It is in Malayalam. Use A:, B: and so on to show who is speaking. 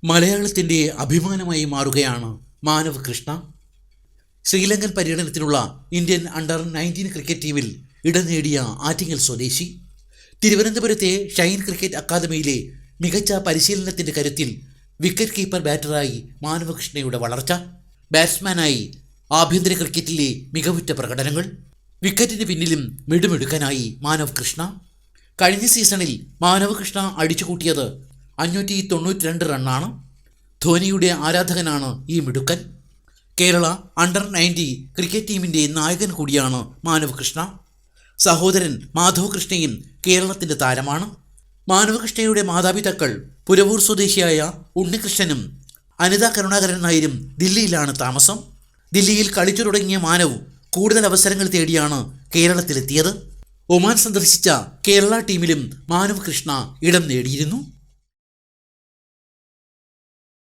A: മലയാളത്തിൻ്റെ അഭിമാനമായി മാറുകയാണ് Manav Krishna. Sri Lankan പര്യടനത്തിനുള്ള Indian under-19 cricket ടീമിൽ ഇടം നേടിയ ആറ്റിങ്ങൽ സ്വദേശി. തിരുവനന്തപുരത്തെ ഷൈൻ ക്രിക്കറ്റ് അക്കാദമിയിലെ മികച്ച പരിശീലനത്തിൻ്റെ കരുത്തിൽ വിക്കറ്റ് കീപ്പർ ബാറ്ററായി മാനവകൃഷ്ണയുടെ വളർച്ച. ബാറ്റ്സ്മാനായി ആഭ്യന്തര ക്രിക്കറ്റിലെ മികവുറ്റ പ്രകടനങ്ങൾ. വിക്കറ്റിന് പിന്നിലും മിടുമിടുക്കനായി മാനവ് കൃഷ്ണ. കഴിഞ്ഞ സീസണിൽ മാനവകൃഷ്ണ അടിച്ചുകൂട്ടിയത് 592 റണ്ണാണ്. ധോനിയുടെ ആരാധകനാണ് ഈ മിടുക്കൻ. കേരള അണ്ടർ-19 ക്രിക്കറ്റ് ടീമിൻ്റെ നായകൻ കൂടിയാണ് മാനവകൃഷ്ണ. സഹോദരൻ മാധവ് കൃഷ്ണയും കേരളത്തിൻ്റെ താരമാണ്. മാനവകൃഷ്ണയുടെ മാതാപിതാക്കൾ പുരവൂർ സ്വദേശിയായ ഉണ്ണികൃഷ്ണനും അനിത കരുണാകരൻ നായരും ദില്ലിയിലാണ് താമസം. ദില്ലിയിൽ കളിച്ചു തുടങ്ങിയ മാനവ് കൂടുതൽ അവസരങ്ങൾ തേടിയാണ് കേരളത്തിലെത്തിയത്. ഒമാൻ സന്ദർശിച്ച കേരള ടീമിലും മാനവകൃഷ്ണ ഇടം നേടിയിരുന്നു.